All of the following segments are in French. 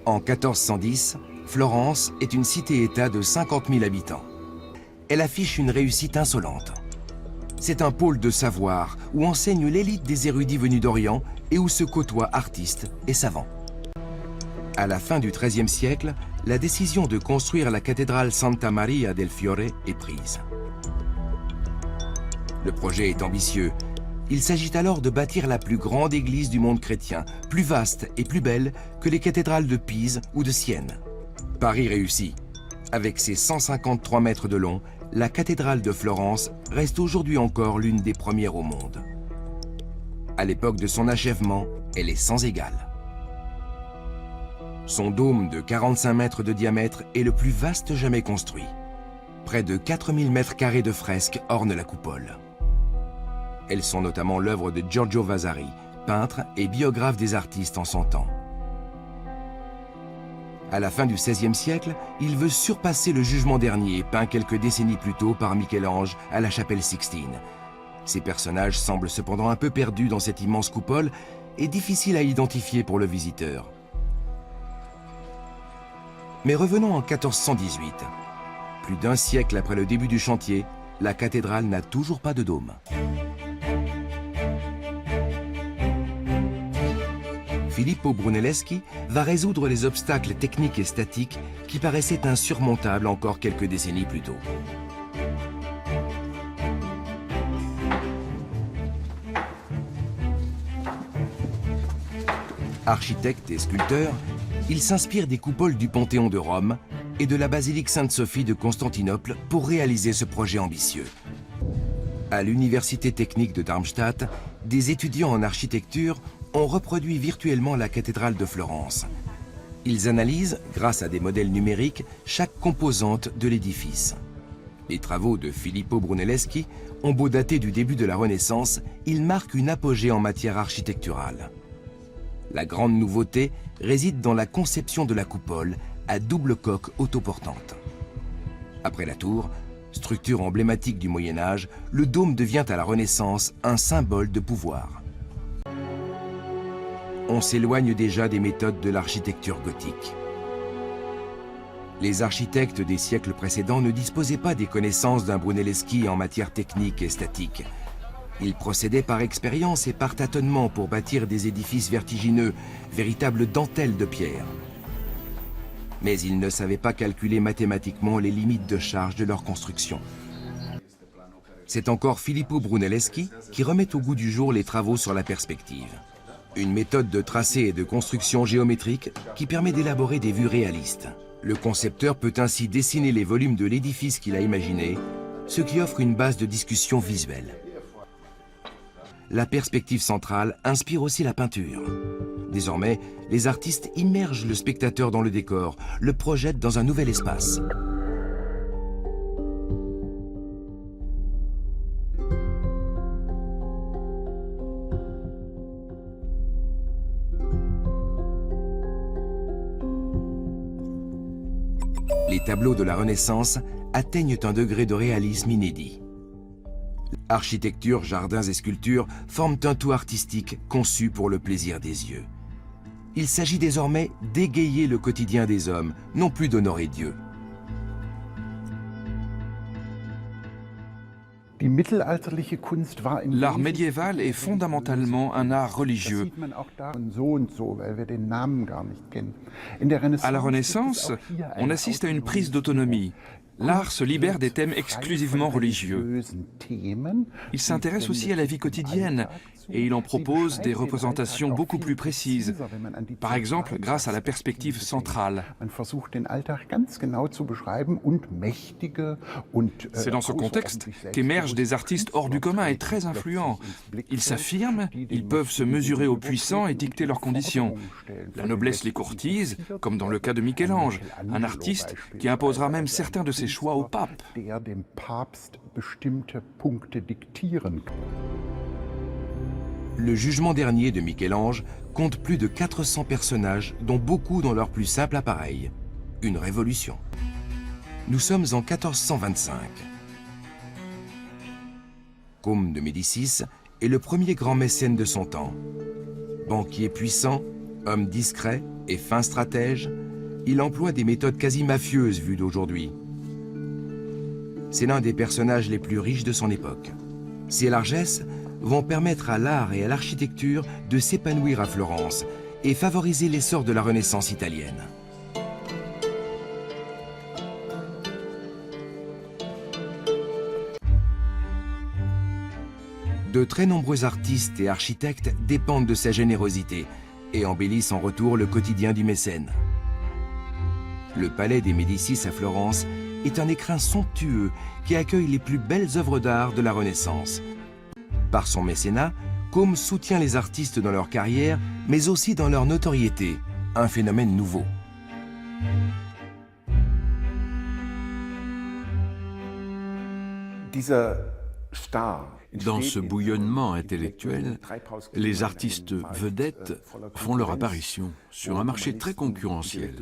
En 1410, Florence est une cité-État de 50 000 habitants. Elle affiche une réussite insolente. C'est un pôle de savoir où enseigne l'élite des érudits venus d'Orient et où se côtoient artistes et savants. À la fin du XIIIe siècle, la décision de construire la cathédrale Santa Maria del Fiore est prise. Le projet est ambitieux. Il s'agit alors de bâtir la plus grande église du monde chrétien, plus vaste et plus belle que les cathédrales de Pise ou de Sienne. Paris réussit. Avec ses 153 mètres de long, la cathédrale de Florence reste aujourd'hui encore l'une des premières au monde. À l'époque de son achèvement, elle est sans égale. Son dôme de 45 mètres de diamètre est le plus vaste jamais construit. Près de 4000 mètres carrés de fresques ornent la coupole. Elles sont notamment l'œuvre de Giorgio Vasari, peintre et biographe des artistes en son temps. À la fin du XVIe siècle, il veut surpasser le Jugement dernier, peint quelques décennies plus tôt par Michel-Ange à la chapelle Sixtine. Ces personnages semblent cependant un peu perdus dans cette immense coupole et difficiles à identifier pour le visiteur. Mais revenons en 1418. Plus d'un siècle après le début du chantier, la cathédrale n'a toujours pas de dôme. Filippo Brunelleschi va résoudre les obstacles techniques et statiques qui paraissaient insurmontables encore quelques décennies plus tôt. Architecte et sculpteur, il s'inspire des coupoles du Panthéon de Rome et de la basilique Sainte-Sophie de Constantinople pour réaliser ce projet ambitieux. À l'Université technique de Darmstadt, des étudiants en architecture ont reproduit virtuellement la cathédrale de Florence. Ils analysent, grâce à des modèles numériques, chaque composante de l'édifice. Les travaux de Filippo Brunelleschi ont beau dater du début de la Renaissance, ils marquent une apogée en matière architecturale. La grande nouveauté réside dans la conception de la coupole à double coque autoportante. Après la tour, structure emblématique du Moyen-Âge, le dôme devient à la Renaissance un symbole de pouvoir. On s'éloigne déjà des méthodes de l'architecture gothique. Les architectes des siècles précédents ne disposaient pas des connaissances d'un Brunelleschi en matière technique et statique. Ils procédaient par expérience et par tâtonnement pour bâtir des édifices vertigineux, véritables dentelles de pierre. Mais ils ne savaient pas calculer mathématiquement les limites de charge de leur construction. C'est encore Filippo Brunelleschi qui remet au goût du jour les travaux sur la perspective. Une méthode de tracé et de construction géométrique qui permet d'élaborer des vues réalistes. Le concepteur peut ainsi dessiner les volumes de l'édifice qu'il a imaginé, ce qui offre une base de discussion visuelle. La perspective centrale inspire aussi la peinture. Désormais, les artistes immergent le spectateur dans le décor, le projettent dans un nouvel espace. Les tableaux de la Renaissance atteignent un degré de réalisme inédit. Architecture, jardins et sculptures forment un tout artistique conçu pour le plaisir des yeux. Il s'agit désormais d'égayer le quotidien des hommes, non plus d'honorer Dieu. L'art médiéval est fondamentalement un art religieux. À la Renaissance, on assiste à une prise d'autonomie. L'art se libère des thèmes exclusivement religieux. Il s'intéresse aussi à la vie quotidienne et il en propose des représentations beaucoup plus précises. Par exemple, grâce à la perspective centrale. C'est dans ce contexte qu'émergent des artistes hors du commun et très influents. Ils s'affirment, ils peuvent se mesurer aux puissants et dicter leurs conditions. La noblesse les courtise, comme dans le cas de Michel-Ange, un artiste qui imposera même certains de ses choix au pape. Le Jugement dernier de Michel-Ange compte plus de 400 personnages, dont beaucoup dans leur plus simple appareil. Une révolution. Nous sommes en 1425. Côme de Médicis est le premier grand mécène de son temps. Banquier puissant, Homme discret et fin stratège, il emploie des méthodes quasi mafieuses vues d'aujourd'hui. C'est l'un des personnages les plus riches de son époque. Ses largesses vont permettre à l'art et à l'architecture de s'épanouir à Florence et favoriser l'essor de la Renaissance italienne. De très nombreux artistes et architectes dépendent de sa générosité et embellissent en retour le quotidien du mécène. Le palais des Médicis à Florence est un écrin somptueux qui accueille les plus belles œuvres d'art de la Renaissance. Par son mécénat, Côme soutient les artistes dans leur carrière, mais aussi dans leur notoriété, un phénomène nouveau. Dans ce bouillonnement intellectuel, les artistes vedettes font leur apparition sur un marché très concurrentiel.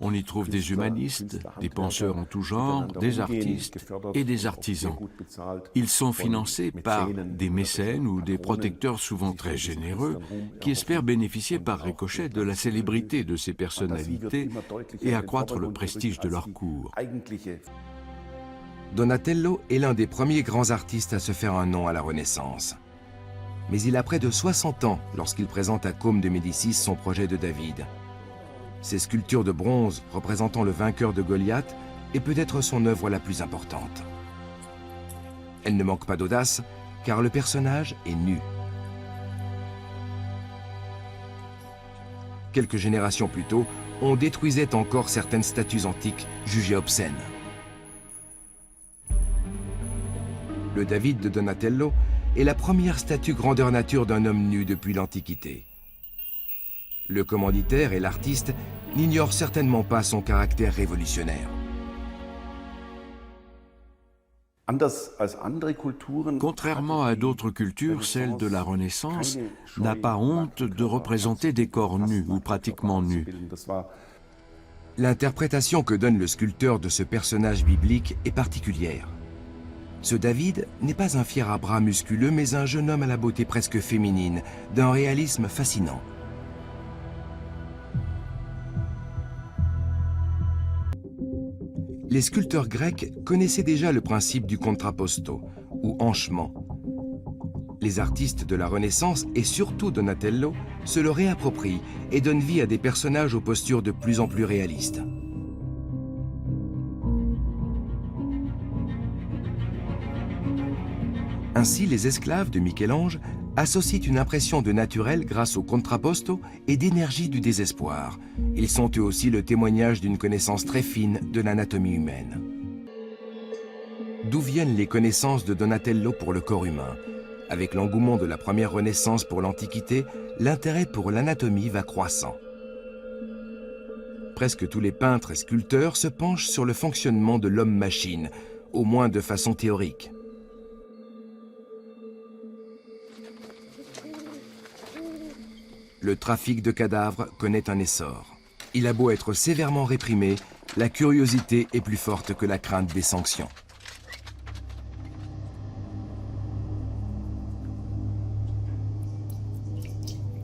On y trouve des humanistes, des penseurs en tout genre, des artistes et des artisans. Ils sont financés par des mécènes ou des protecteurs souvent très généreux qui espèrent bénéficier par ricochet de la célébrité de ces personnalités et accroître le prestige de leur cour. Donatello est l'un des premiers grands artistes à se faire un nom à la Renaissance. Mais il a près de 60 ans lorsqu'il présente à Côme de Médicis son projet de David. Ses sculptures de bronze représentant le vainqueur de Goliath est peut-être son œuvre la plus importante. Elle ne manque pas d'audace, car le personnage est nu. Quelques générations plus tôt, on détruisait encore certaines statues antiques jugées obscènes. Le David de Donatello est la première statue grandeur nature d'un homme nu depuis l'Antiquité. Le commanditaire et l'artiste n'ignorent certainement pas son caractère révolutionnaire. Contrairement à d'autres cultures, celle de la Renaissance n'a pas honte de représenter des corps nus ou pratiquement nus. L'interprétation que donne le sculpteur de ce personnage biblique est particulière. Ce David n'est pas un fier à bras musculeux, mais un jeune homme à la beauté presque féminine, d'un réalisme fascinant. Les sculpteurs grecs connaissaient déjà le principe du contrapposto, ou hanchement. Les artistes de la Renaissance, et surtout Donatello, se le réapproprient et donnent vie à des personnages aux postures de plus en plus réalistes. Ainsi, les esclaves de Michel-Ange associent une impression de naturel grâce au contrapposto et d'énergie du désespoir. Ils sont eux aussi le témoignage d'une connaissance très fine de l'anatomie humaine. D'où viennent les connaissances de Donatello pour le corps humain? Avec l'engouement de la première Renaissance pour l'Antiquité, l'intérêt pour l'anatomie va croissant. Presque tous les peintres et sculpteurs se penchent sur le fonctionnement de l'homme-machine, au moins de façon théorique. Le trafic de cadavres connaît un essor. Il a beau être sévèrement réprimé, la curiosité est plus forte que la crainte des sanctions.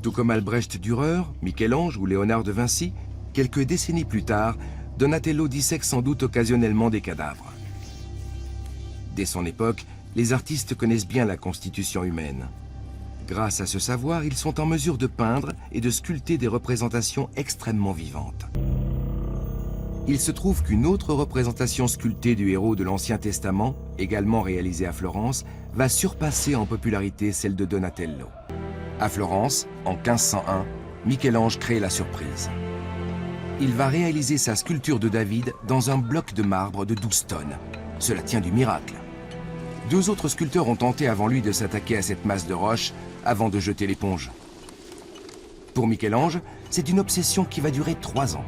Tout comme Albrecht Dürer, Michel-Ange ou Léonard de Vinci, quelques décennies plus tard, Donatello dissèque sans doute occasionnellement des cadavres. Dès son époque, les artistes connaissent bien la constitution humaine. Grâce à ce savoir, ils sont en mesure de peindre et de sculpter des représentations extrêmement vivantes. Il se trouve qu'une autre représentation sculptée du héros de l'Ancien Testament, également réalisée à Florence, va surpasser en popularité celle de Donatello. À Florence, en 1501, Michel-Ange crée la surprise. Il va réaliser sa sculpture de David dans un bloc de marbre de 12 tonnes. Cela tient du miracle. Deux autres sculpteurs ont tenté avant lui de s'attaquer à cette masse de roche avant de jeter l'éponge. Pour Michel-Ange, c'est une obsession qui va durer 3 ans.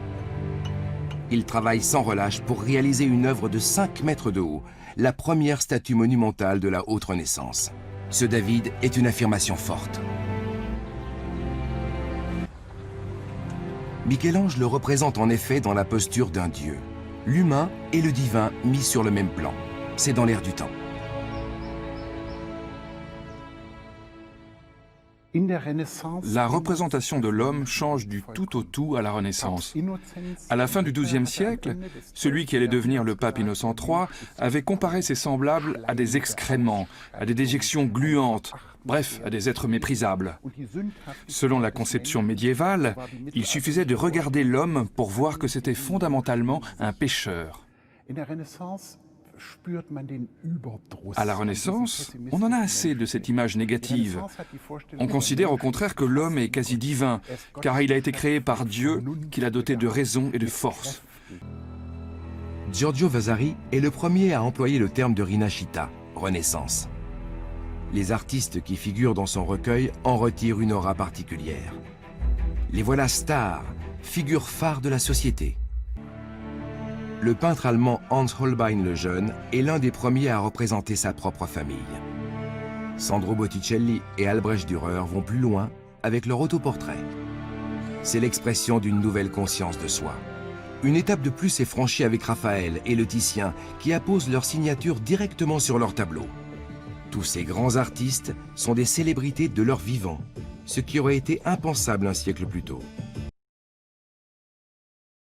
Il travaille sans relâche pour réaliser une œuvre de 5 mètres de haut, la première statue monumentale de la Haute Renaissance. Ce David est une affirmation forte. Michel-Ange le représente en effet dans la posture d'un dieu. L'humain et le divin mis sur le même plan. C'est dans l'air du temps. La représentation de l'homme change du tout au tout à la Renaissance. À la fin du XIIe siècle, celui qui allait devenir le pape Innocent III avait comparé ses semblables à des excréments, à des déjections gluantes, bref, à des êtres méprisables. Selon la conception médiévale, il suffisait de regarder l'homme pour voir que c'était fondamentalement un pécheur. À la Renaissance, on en a assez de cette image négative. On considère au contraire que l'homme est quasi divin, car il a été créé par Dieu, qu'il a doté de raison et de force. Giorgio Vasari est le premier à employer le terme de Rinascita, Renaissance. Les artistes qui figurent dans son recueil en retirent une aura particulière. Les voilà stars, figures phares de la société. Le peintre allemand Hans Holbein le Jeune est l'un des premiers à représenter sa propre famille. Sandro Botticelli et Albrecht Dürer vont plus loin avec leur autoportrait. C'est l'expression d'une nouvelle conscience de soi. Une étape de plus est franchie avec Raphaël et le Titien qui apposent leur signature directement sur leur tableau. Tous ces grands artistes sont des célébrités de leur vivant, ce qui aurait été impensable un siècle plus tôt.